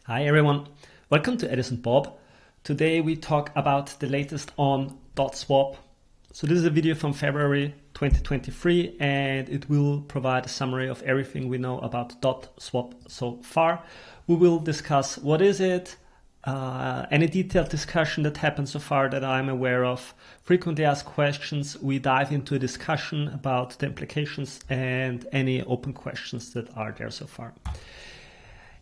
Hi everyone, welcome to Edison Bob. Today we talk about the latest on DotSwap. So this is a video from February 2023 and it will provide a summary of everything we know about DotSwap so far. We will discuss what is it, any detailed discussion that happened so far that I'm aware of, frequently asked questions. We dive into a discussion about the implications and any open questions that are there so far.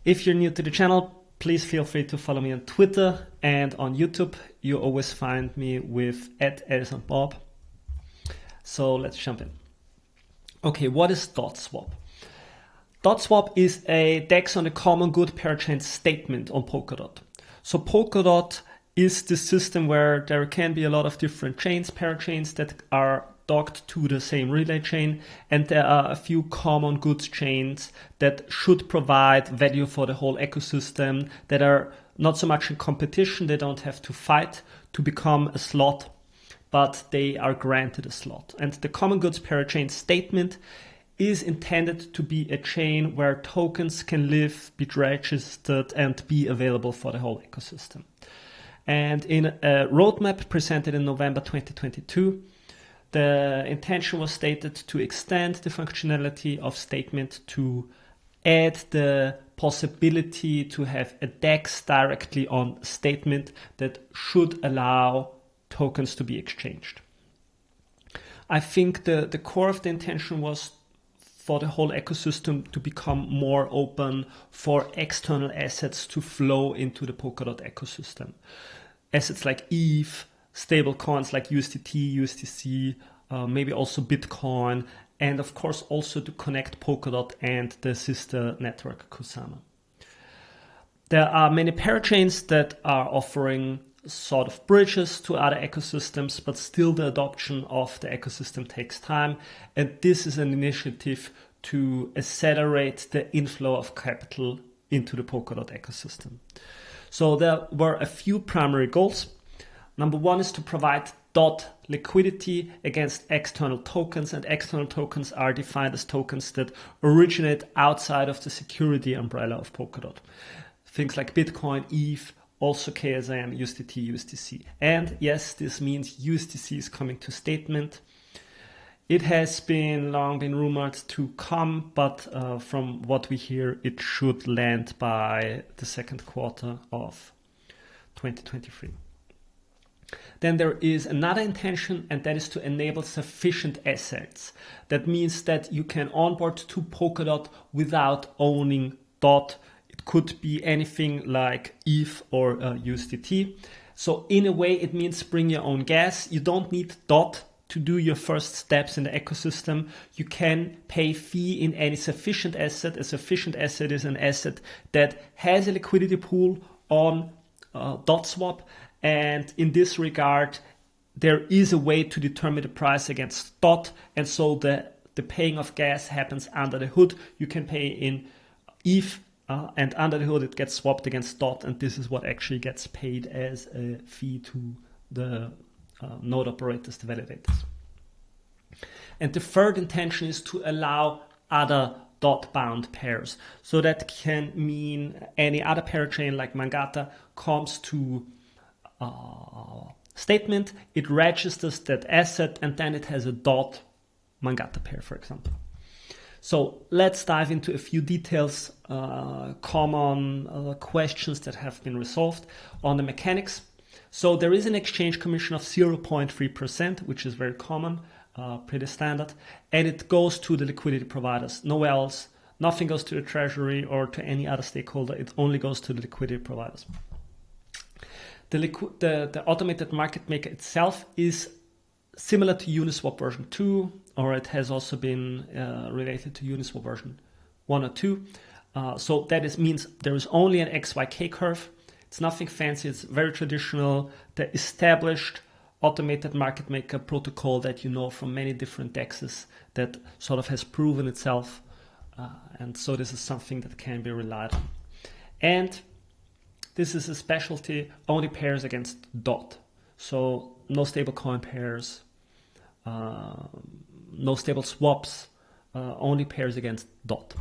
If you're new to the channel, please feel free to follow me on Twitter and on YouTube. You always find me with @EdisonBob. So let's jump in. Okay, what is DotSwap? DotSwap is a DEX on the common good parachain Statemint on Polkadot. So Polkadot is the system where there can be a lot of different chains, parachains that are docked to the same relay chain, and there are a few common goods chains that should provide value for the whole ecosystem, that are not so much in competition. They don't have to fight to become a slot, but they are granted a slot. And the common goods parachain Statemint is intended to be a chain where tokens can live, be registered, and be available for the whole ecosystem. And in a roadmap presented in November 2022, the intention was stated to extend the functionality of Statemint to add the possibility to have a DEX directly on Statemint that should allow tokens to be exchanged. I think the core of the intention was for the whole ecosystem to become more open for external assets to flow into the Polkadot ecosystem. Assets like ETH, stable coins like USDT, USDC, maybe also Bitcoin, and of course also to connect Polkadot and the sister network Kusama. There are many parachains that are offering sort of bridges to other ecosystems, but still the adoption of the ecosystem takes time, and this is an initiative to accelerate the inflow of capital into the Polkadot ecosystem. So there were a few primary goals. Number one is to provide DOT liquidity against external tokens, and external tokens are defined as tokens that originate outside of the security umbrella of Polkadot. Things like Bitcoin, ETH, also KSM, USDT, USDC. And yes, this means USDC is coming to Statemint. It has long been rumored to come, but from what we hear, it should land by the second quarter of 2023. Then there is another intention, and that is to enable sufficient assets. That means that you can onboard to Polkadot without owning DOT. It could be anything like ETH or USDT. So in a way, it means bring your own gas. You don't need DOT to do your first steps in the ecosystem. You can pay fee in any sufficient asset. A sufficient asset is an asset that has a liquidity pool on DotSwap. And in this regard, there is a way to determine the price against DOT. And so the paying of gas happens under the hood. You can pay in ETH and under the hood it gets swapped against DOT. And this is what actually gets paid as a fee to the node operators, the validators. And the third intention is to allow other DOT-bound pairs. So that can mean any other parachain like Mangata comes to Statemint, it registers that asset, and then it has a DOT Mangata pair, for example. So let's dive into a few details, common questions that have been resolved on the mechanics. So there is an exchange commission of 0.3%, which is very common, pretty standard, and it goes to the liquidity providers, nowhere else. Nothing goes to the treasury or to any other stakeholder. It only goes to the liquidity providers. The automated market maker itself is similar to Uniswap version 2, or it has also been related to Uniswap version 1 or 2. So that means there is only an XYK curve. It's nothing fancy. It's very traditional. The established automated market maker protocol that you know from many different DEXs that sort of has proven itself. And so this is something that can be relied on. And this is a specialty, only pairs against DOT. So no stablecoin pairs, no stable swaps, only pairs against DOT.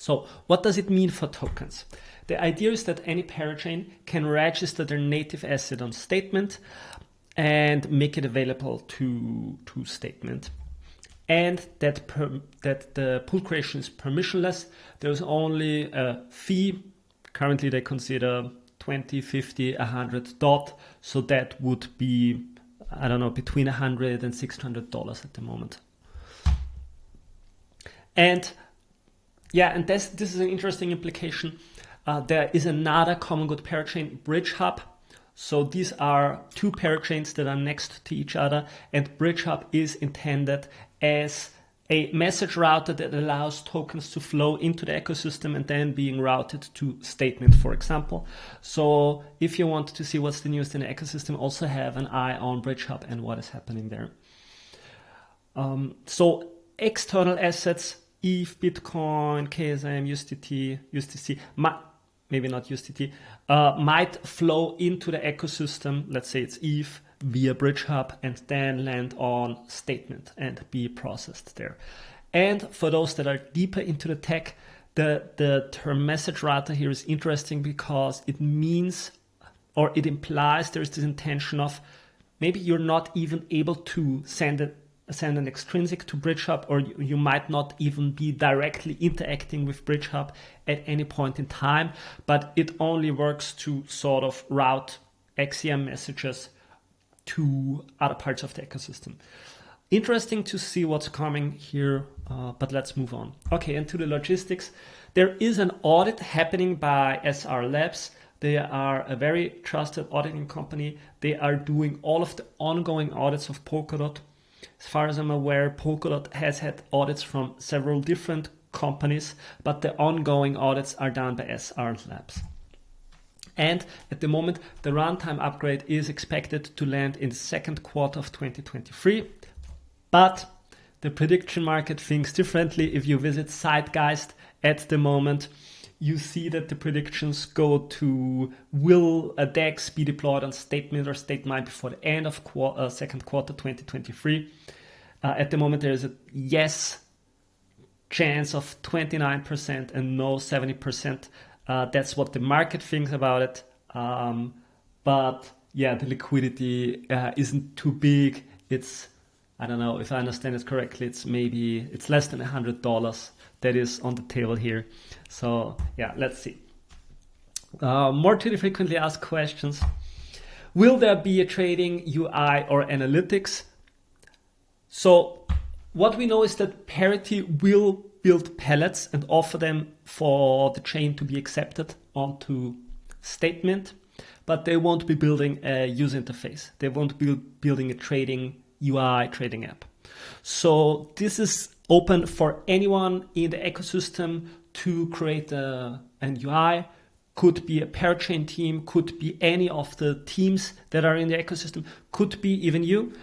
So what does it mean for tokens? The idea is that any parachain can register their native asset on Statemint and make it available to Statemint. And that the pool creation is permissionless. There's only a fee. Currently they consider 20, 50, 100 DOT. So that would be, I don't know, between $100 and $600 at the moment. And yeah, and this is an interesting implication. There is another common good parachain, Bridge Hub. So these are two parachains that are next to each other, and Bridge Hub is intended as a message router that allows tokens to flow into the ecosystem and then being routed to Statemint, for example. So if you want to see what's the newest in the ecosystem, also have an eye on Bridge Hub and what is happening there. So external assets, ETH, Bitcoin, KSM, USDC, maybe not USDT, might flow into the ecosystem. Let's say it's ETH via Bridge Hub and then land on Statemint and be processed there. And for those that are deeper into the tech, the term message router here is interesting because it means, or it implies there's this intention of maybe you're not even able to send an extrinsic to Bridge Hub, or you might not even be directly interacting with Bridge Hub at any point in time, but it only works to sort of route XCM messages to other parts of the ecosystem. Interesting to see what's coming here, but let's move on. Okay, and to the logistics. There is an audit happening by SR Labs. They are a very trusted auditing company. They are doing all of the ongoing audits of Polkadot. As far as I'm aware, Polkadot has had audits from several different companies, but the ongoing audits are done by SR Labs. And at the moment, the runtime upgrade is expected to land in the second quarter of 2023. But the prediction market thinks differently. If you visit Zeitgeist at the moment, you see that the predictions go to, will a DEX be deployed on Statemint or Statemine before the end of second quarter 2023? At the moment, there is a yes chance of 29% and no 70%. That's what the market thinks about it. But yeah, the liquidity isn't too big. It's, I don't know if I understand it correctly, it's less than $100 that is on the table here. So yeah, let's see. More to the frequently asked questions. Will there be a trading UI or analytics? So what we know is that Parity will build pellets and offer them for the chain to be accepted onto Statemint, but they won't be building a user interface. They won't be building a trading UI, trading app. So this is open for anyone in the ecosystem to create an UI. Could be a parachain team, could be any of the teams that are in the ecosystem, could be even you.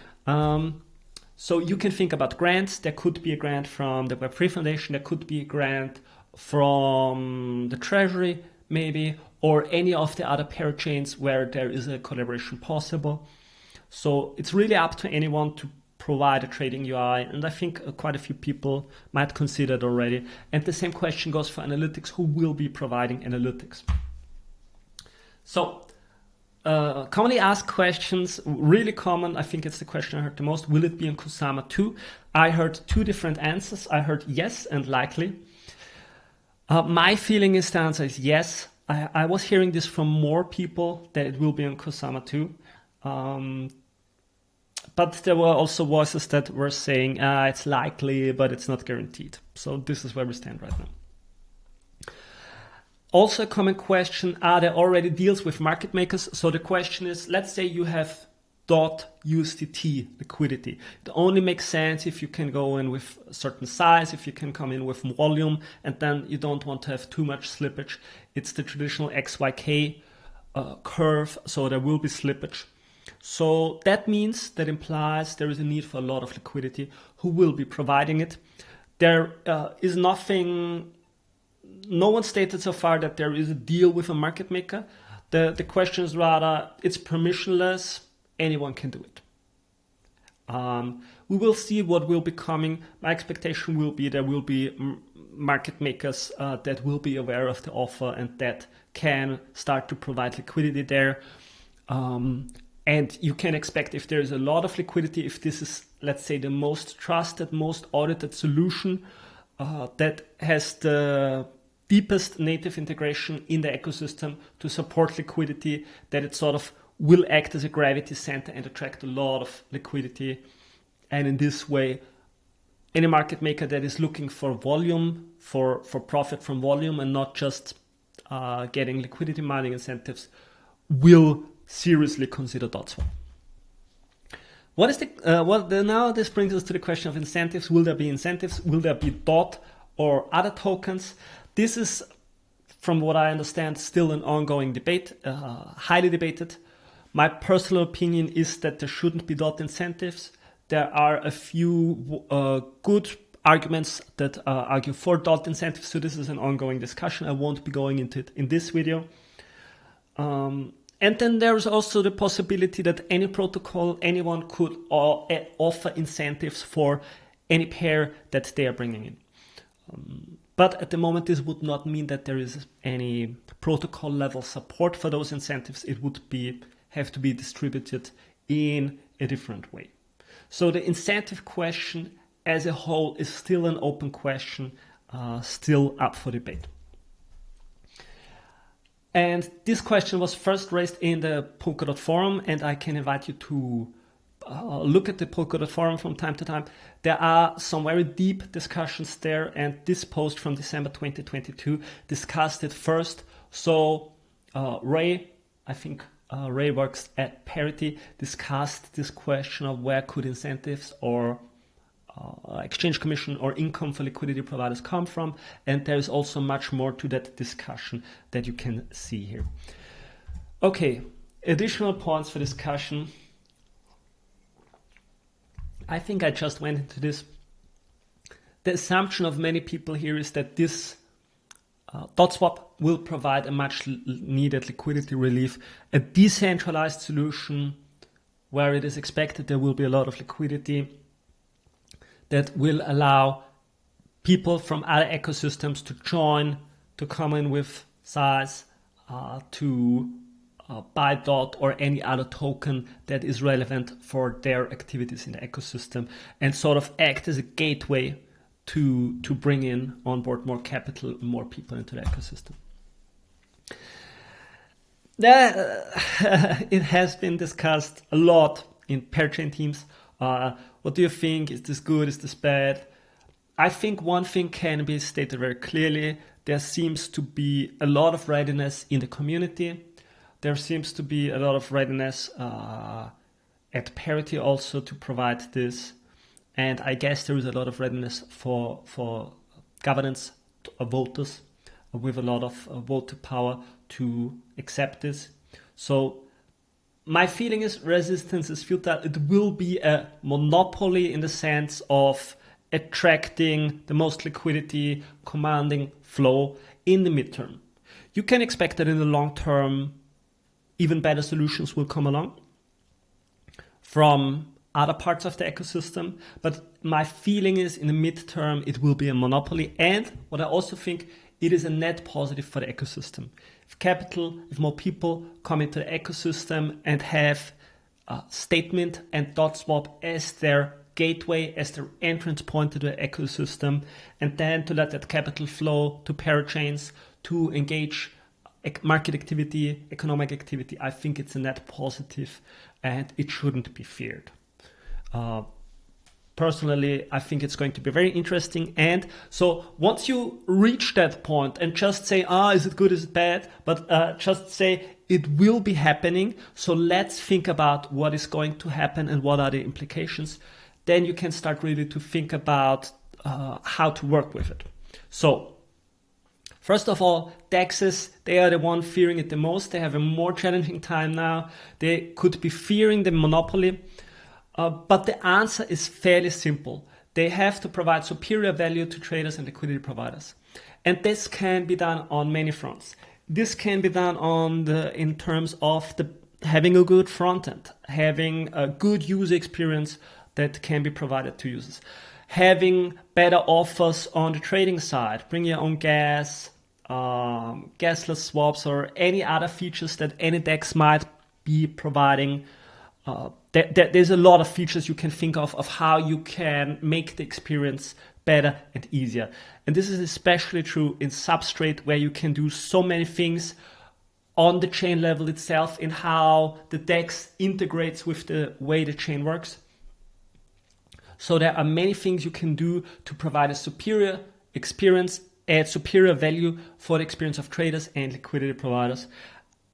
So you can think about grants. There could be a grant from the Web3 Foundation. There could be a grant from the Treasury, maybe, or any of the other parachains where there is a collaboration possible. So it's really up to anyone to provide a trading UI. And I think quite a few people might consider it already. And the same question goes for analytics. Who will be providing analytics? So commonly asked questions, really common. I think it's the question I heard the most. Will it be on Kusama 2? I heard two different answers. I heard yes and likely. My feeling is the answer is yes. I was hearing this from more people that it will be on Kusama 2. But there were also voices that were saying it's likely, but it's not guaranteed. So this is where we stand right now. Also a common question, are there already deals with market makers? So the question is, let's say you have .USDT liquidity. It only makes sense if you can go in with a certain size, if you can come in with volume, and then you don't want to have too much slippage. It's the traditional XYK curve, so there will be slippage. So that means, that implies there is a need for a lot of liquidity. Who will be providing it? There is nothing, no one stated so far that there is a deal with a market maker. The question is rather, it's permissionless, anyone can do it. We will see what will be coming. My expectation will be there will be market makers that will be aware of the offer and that can start to provide liquidity there. And you can expect, if there is a lot of liquidity, if this is, let's say, the most trusted, most audited solution that has the deepest native integration in the ecosystem to support liquidity, that it sort of will act as a gravity center and attract a lot of liquidity. And in this way, any market maker that is looking for volume, for profit from volume and not just getting liquidity mining incentives, will seriously consider DotSwap. Now this brings us to the question of incentives. Will there be incentives? Will there be DOT or other tokens? This is, from what I understand, still an ongoing debate, highly debated. My personal opinion is that there shouldn't be DOT incentives. There are a few good arguments that argue for DOT incentives, so this is an ongoing discussion. I won't be going into it in this video. And then there's also the possibility that any protocol, anyone could offer incentives for any pair that they are bringing in. But at the moment, this would not mean that there is any protocol level support for those incentives. It would have to be distributed in a different way. So the incentive question as a whole is still an open question, still up for debate. And this question was first raised in the Polkadot forum, and I can invite you to look at the Polkadot forum from time to time. There are some very deep discussions there, and this post from December 2022 discussed it first. So Ray, I think Ray works at Parity, discussed this question of where could incentives or exchange commission or income for liquidity providers come from, and there is also much more to that discussion that you can see here. Okay, additional points for discussion. I think I just went into this. The assumption of many people here is that this DotSwap will provide a much needed liquidity relief, a decentralized solution where it is expected there will be a lot of liquidity that will allow people from other ecosystems to join, to come in with size, to buy DOT or any other token that is relevant for their activities in the ecosystem, and sort of act as a gateway to bring in on board more capital, more people into the ecosystem. It has been discussed a lot in parachain teams. What do you think? Is this good? Is this bad? I think one thing can be stated very clearly. There seems to be a lot of readiness in the community. There seems to be a lot of readiness at Parity also to provide this. And I guess there is a lot of readiness for governance voters with a lot of voter power to accept this. So my feeling is resistance is futile. It will be a monopoly in the sense of attracting the most liquidity, commanding flow in the midterm. You can expect that in the long term, even better solutions will come along from other parts of the ecosystem. But my feeling is in the midterm, it will be a monopoly. And what I also think, it is a net positive for the ecosystem. If capital, if more people come into the ecosystem and have Statemint and DotSwap as their gateway, as their entrance point to the ecosystem, and then to let that capital flow to parachains to engage market activity, economic activity, I think it's a net positive and it shouldn't be feared. Personally, I think it's going to be very interesting. And so once you reach that point and just say, is it good, is it bad? But just say it will be happening. So let's think about what is going to happen and what are the implications. Then you can start really to think about how to work with it. So first of all, DEXs, they are the one fearing it the most. They have a more challenging time now. They could be fearing the monopoly. But the answer is fairly simple. They have to provide superior value to traders and liquidity providers. And this can be done on many fronts. This can be done in terms of having a good front end, having a good user experience that can be provided to users, having better offers on the trading side, bring your own gas, gasless swaps, or any other features that any DEX might be providing. There's a lot of features you can think of how you can make the experience better and easier. And this is especially true in Substrate, where you can do so many things on the chain level itself in how the DEX integrates with the way the chain works. So there are many things you can do to provide a superior experience, add superior value for the experience of traders and liquidity providers,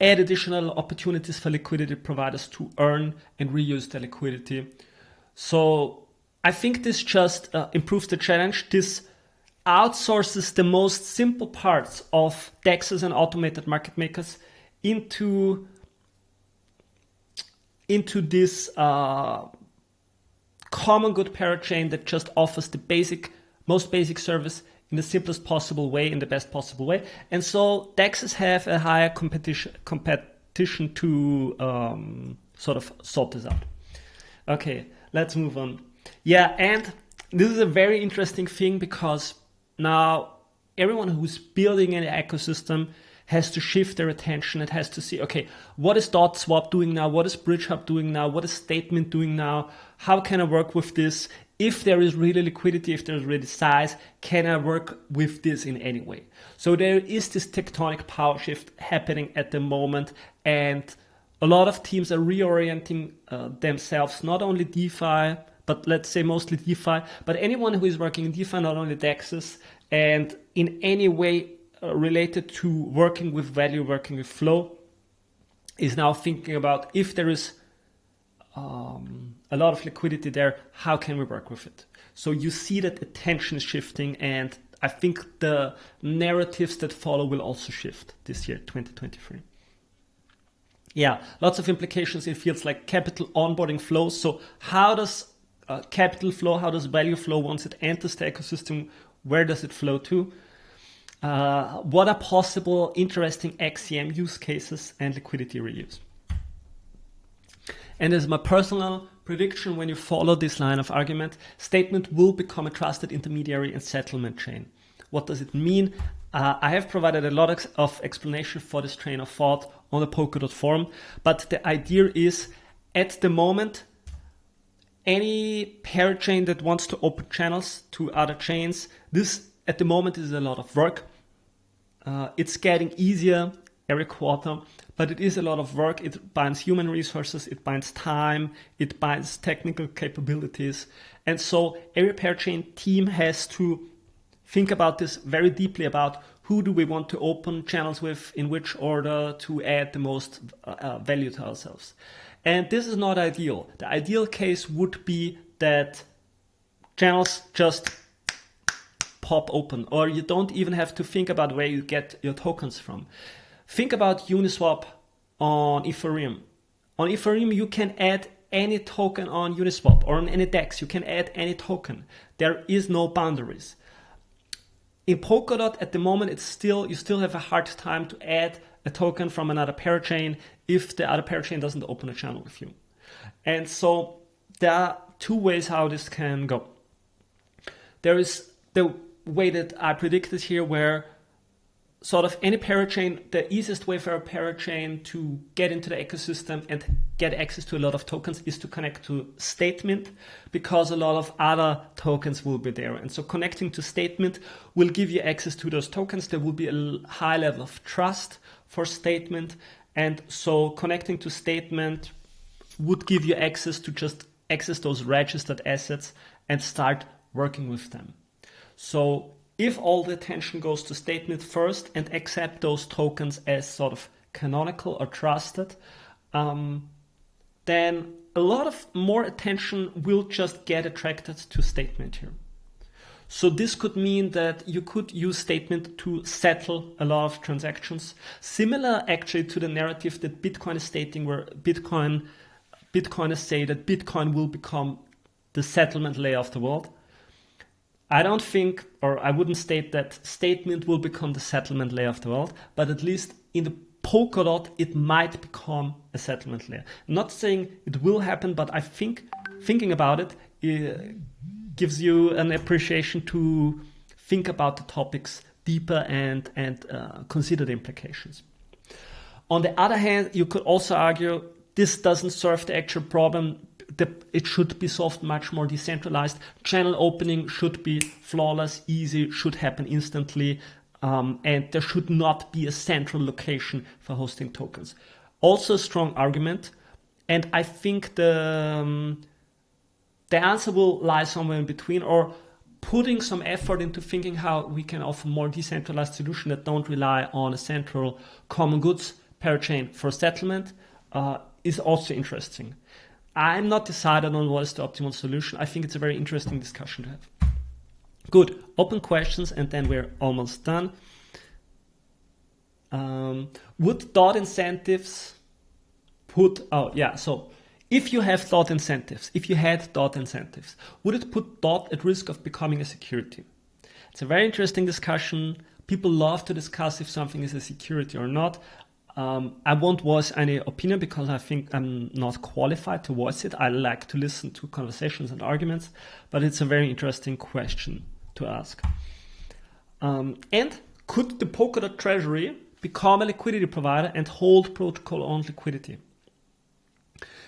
add additional opportunities for liquidity providers to earn and reuse their liquidity. So I think this just improves the challenge. This outsources the most simple parts of DEXs and automated market makers into this common good parachain that just offers the most basic service in the simplest possible way, in the best possible way. And so DEXs have a higher competition to sort of sort this out. Okay, let's move on. Yeah, and this is a very interesting thing, because now everyone who's building an ecosystem has to shift their attention. It has to see, okay, what is DotSwap doing now? What is BridgeHub doing now? What is Statemint doing now? How can I work with this? If there is really liquidity, if there's really size, can I work with this in any way? So there is this tectonic power shift happening at the moment, and a lot of teams are reorienting themselves, not only DeFi, but let's say mostly DeFi, but anyone who is working in DeFi, not only DEXs, and in any way related to working with value, working with flow, is now thinking about, if there is a lot of liquidity there, how can we work with it? So you see that attention is shifting, and I think the narratives that follow will also shift this year, 2023. Yeah, lots of implications in fields like capital onboarding flows. So how does capital flow, how does value flow once it enters the ecosystem? Where does it flow to? What are possible interesting XCM use cases and liquidity reuse? And as my personal prediction, when you follow this line of argument, Statemint will become a trusted intermediary and settlement chain. What does it mean? I have provided a lot of explanation for this train of thought on the Polkadot forum, but the idea is, at the moment, any parachain that wants to open channels to other chains, this at the moment is a lot of work. It's getting easier every quarter, but it is a lot of work. It binds human resources, it binds time, it binds technical capabilities. And so every parachain team has to think about this very deeply, about who do we want to open channels with, in which order, to add the most value to ourselves. And this is not ideal. The ideal case would be that channels just pop open, or you don't even have to think about where you get your tokens from. Think about Uniswap on Ethereum. On Ethereum, you can add any token on Uniswap, or on any DEX. You can add any token. There is no boundaries. In Polkadot, at the moment, you still have a hard time to add a token from another parachain if the other parachain doesn't open a channel with you. And so there are two ways how this can go. There is the way that I predicted here, where sort of any parachain, the easiest way for a parachain to get into the ecosystem and get access to a lot of tokens is to connect to Statemint, because a lot of other tokens will be there. And so connecting to Statemint will give you access to those tokens. There will be a high level of trust for Statemint. And so connecting to Statemint would give you access to just access those registered assets and start working with them. So if all the attention goes to Statemint first and accept those tokens as sort of canonical or trusted, then a lot of more attention will just get attracted to Statemint here. So this could mean that you could use Statemint to settle a lot of transactions, similar actually to the narrative that Bitcoin is stating, where Bitcoiners say that Bitcoin will become the settlement layer of the world. I don't think, or I wouldn't state that Statemint will become the settlement layer of the world, but at least in the Polkadot, it might become a settlement layer. I'm not saying it will happen, but I think, thinking about it, gives you an appreciation to think about the topics deeper and consider the implications. On the other hand, you could also argue this doesn't serve the actual problem. It should be solved much more decentralized. Channel opening should be flawless, easy, should happen instantly, and there should not be a central location for hosting tokens. Also a strong argument, and I think the answer will lie somewhere in between, or putting some effort into thinking how we can offer more decentralized solutions that don't rely on a central common goods parachain for settlement is also interesting. I'm not decided on what is the optimal solution. I think it's a very interesting discussion to have. Good, open questions, and then we're almost done. Would DOT incentives if you have DOT incentives, if you had DOT incentives, would it put DOT at risk of becoming a security? It's a very interesting discussion. People love to discuss if something is a security or not. I won't voice any opinion because I think I'm not qualified to voice it. I like to listen to conversations and arguments, but it's a very interesting question to ask. And could the Polkadot treasury become a liquidity provider and hold protocol-owned liquidity?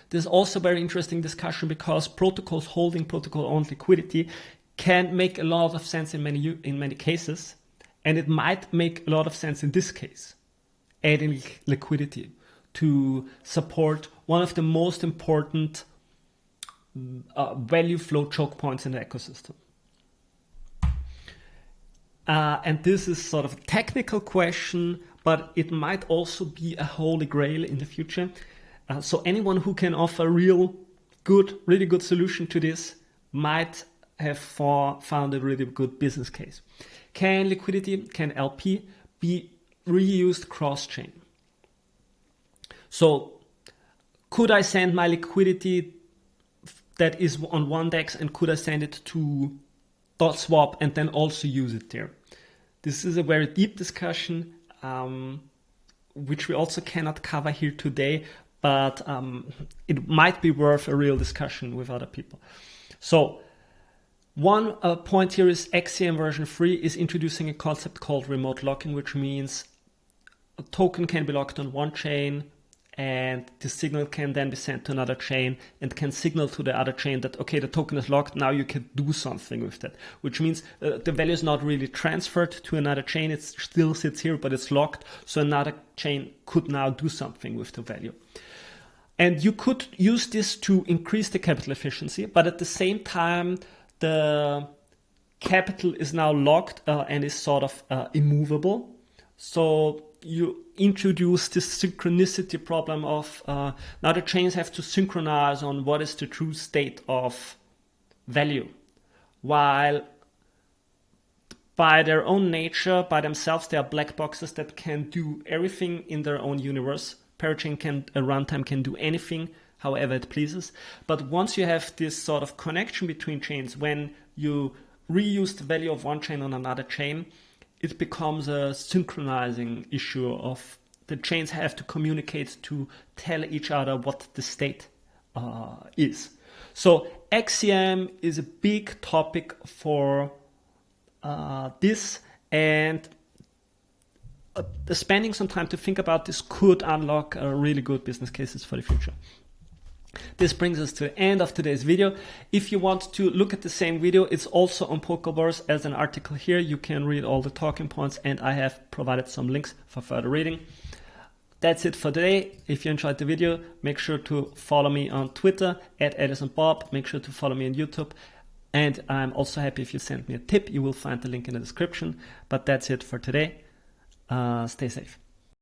There's also a very interesting discussion because protocols holding protocol-owned liquidity can make a lot of sense in many cases, and it might make a lot of sense in this case, adding liquidity to support one of the most important value flow choke points in the ecosystem. And this is sort of a technical question, but it might also be a holy grail in the future. So anyone who can offer really good solution to this might have found a really good business case. Can LP be reused cross-chain? So could I send my liquidity that is on one DEX and could I send it to DotSwap and then also use it there? This is a very deep discussion, which we also cannot cover here today, but it might be worth a real discussion with other people. So one point here is XCM version 3 is introducing a concept called remote locking, which means a token can be locked on one chain and the signal can then be sent to another chain and can signal to the other chain that, okay, the token is locked, now you can do something with that, which means the value is not really transferred to another chain, it still sits here, but it's locked, so another chain could now do something with the value. And you could use this to increase the capital efficiency, but at the same time, the capital is now locked and is sort of immovable. So you introduce this synchronicity problem of now the chains have to synchronize on what is the true state of value. While by their own nature, by themselves, they are black boxes that can do everything in their own universe. Parachain runtime can do anything however it pleases. But once you have this sort of connection between chains, when you reuse the value of one chain on another chain, it becomes a synchronizing issue of the chains have to communicate to tell each other what the state is. So XCM is a big topic for this, and spending some time to think about this could unlock really good business cases for the future. This brings us to the end of today's video. If you want to look at the same video, it's also on Polkadot as an article here. You can read all the talking points and I have provided some links for further reading. That's it for today. If you enjoyed the video, make sure to follow me on Twitter @EdisonBob. Make sure to follow me on YouTube. And I'm also happy if you send me a tip. You will find the link in the description. But that's it for today. Stay safe.